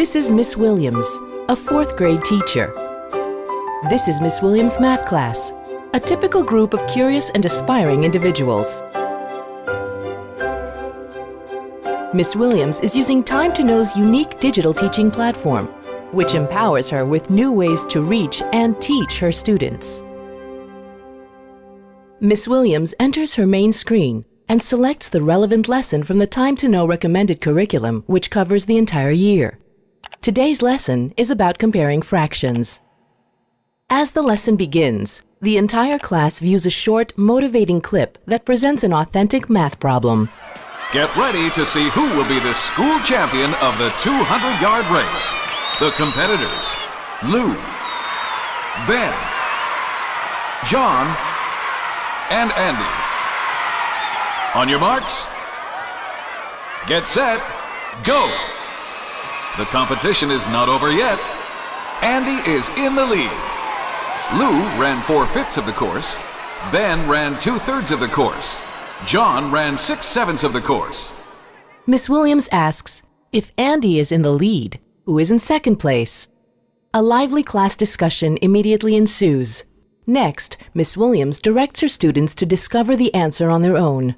This is Miss Williams, a 4th grade teacher. This is Miss Williams' math class, a typical group of curious and aspiring individuals. Miss Williams is using Time to Know's unique digital teaching platform, which empowers her with new ways to reach and teach her students. Miss Williams enters her main screen and selects the relevant lesson from the Time to Know recommended curriculum, which covers the entire year. Today's lesson is about comparing fractions. As the lesson begins, the entire class views a short, motivating clip that presents an authentic math problem. Get ready to see who will be the school champion of the 200-yard race. The competitors: Lou, Ben, John, and Andy. On your marks, get set, go! The competition is not over yet. Andy is in the lead. Lou ran 4/5 of the course. Ben ran 2/3 of the course. John ran 6/7 of the course. Miss Williams asks, if Andy is in the lead, who is in second place? A lively class discussion immediately ensues. Next, Miss Williams directs her students to discover the answer on their own.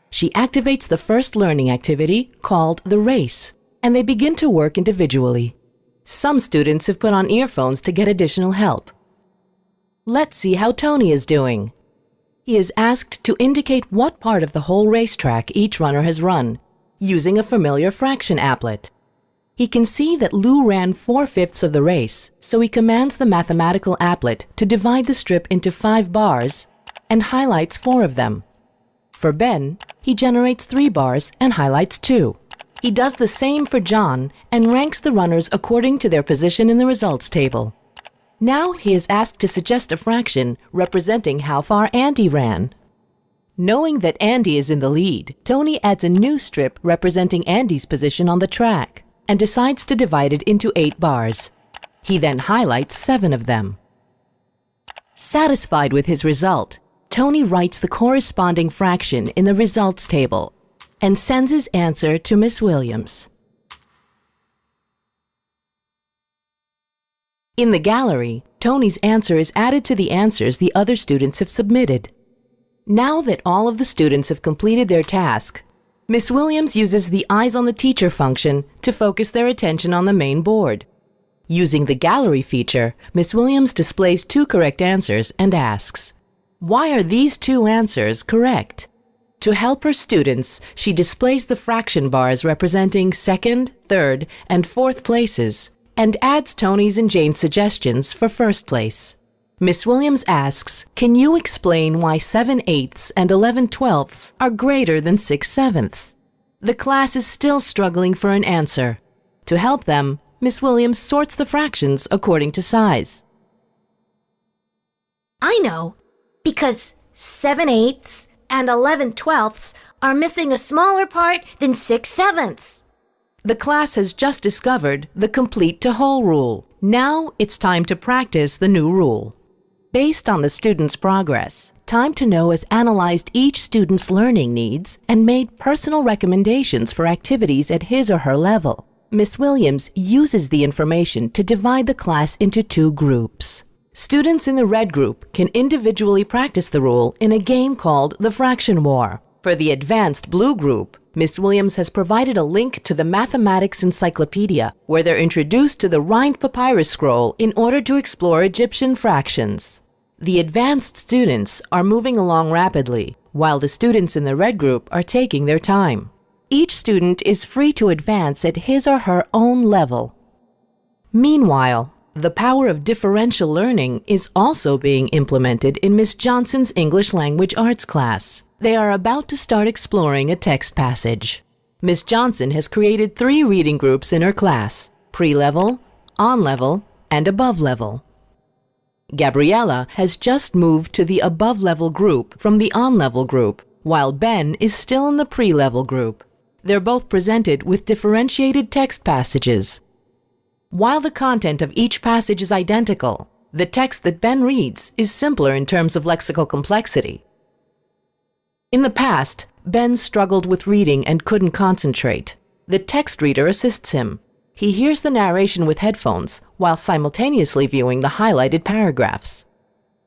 She activates the first learning activity, called the race, and they begin to work individually. Some students have put on earphones to get additional help. Let's see how Tony is doing. He is asked to indicate what part of the whole racetrack each runner has run, using a familiar fraction applet. He can see that Lou ran 4/5 of the race, so he commands the mathematical applet to divide the strip into 5 bars and highlights 4 of them. For Ben, he generates 3 bars and highlights 2. He does the same for John and ranks the runners according to their position in the results table. Now he is asked to suggest a fraction representing how far Andy ran. Knowing that Andy is in the lead, Tony adds a new strip representing Andy's position on the track and decides to divide it into 8 bars. He then highlights 7 of them. Satisfied with his result, Tony writes the corresponding fraction in the results table and sends his answer to Miss Williams. In the gallery, Tony's answer is added to the answers the other students have submitted. Now that all of the students have completed their task, Miss Williams uses the Eyes on the Teacher function to focus their attention on the main board. Using the gallery feature, Miss Williams displays 2 correct answers and asks, "Why are these 2 answers correct?" To help her students, she displays the fraction bars representing 2nd, 3rd, and 4th places, and adds Tony's and Jane's suggestions for 1st place. Miss Williams asks, can you explain why 7/8 and 11/12 are greater than 6/7? The class is still struggling for an answer. To help them, Miss Williams sorts the fractions according to size. I know, because 7/8 and 11/12 are missing a smaller part than 6/7. The class has just discovered the complete to whole rule. Now it's time to practice the new rule. Based on the student's progress, Time to Know has analyzed each student's learning needs and made personal recommendations for activities at his or her level. Miss Williams uses the information to divide the class into 2 groups. Students in the red group can individually practice the rule in a game called the Fraction War. For the advanced blue group, Miss Williams has provided a link to the Mathematics Encyclopedia, where they're introduced to the Rind Papyrus Scroll in order to explore Egyptian fractions. The advanced students are moving along rapidly, while the students in the red group are taking their time. Each student is free to advance at his or her own level. Meanwhile, the power of differential learning is also being implemented in Miss Johnson's English Language Arts class. They are about to start exploring a text passage. Miss Johnson has created 3 reading groups in her class: pre-level, on-level, and above-level. Gabriella has just moved to the above-level group from the on-level group, while Ben is still in the pre-level group. They're both presented with differentiated text passages. While the content of each passage is identical, the text that Ben reads is simpler in terms of lexical complexity. In the past, Ben struggled with reading and couldn't concentrate. The text reader assists him. He hears the narration with headphones while simultaneously viewing the highlighted paragraphs.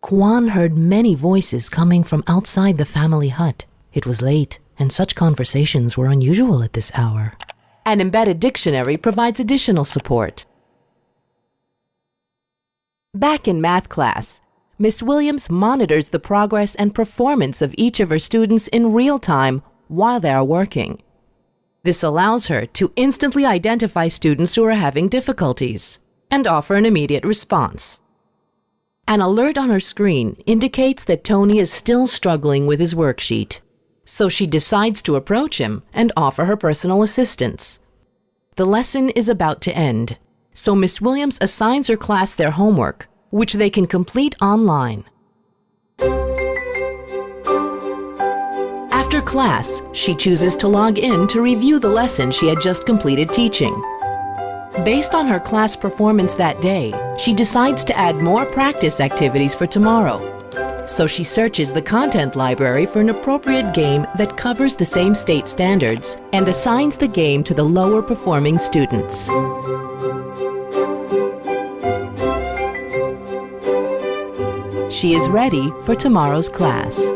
Kwan heard many voices coming from outside the family hut. It was late, and such conversations were unusual at this hour. An embedded dictionary provides additional support. Back in math class, Miss Williams monitors the progress and performance of each of her students in real time while they are working. This allows her to instantly identify students who are having difficulties and offer an immediate response. An alert on her screen indicates that Tony is still struggling with his worksheet, so she decides to approach him and offer her personal assistance. The lesson is about to end, so Miss Williams assigns her class their homework, which they can complete online. After class, she chooses to log in to review the lesson she had just completed teaching. Based on her class performance that day, she decides to add more practice activities for tomorrow. So she searches the content library for an appropriate game that covers the same state standards and assigns the game to the lower performing students. She is ready for tomorrow's class.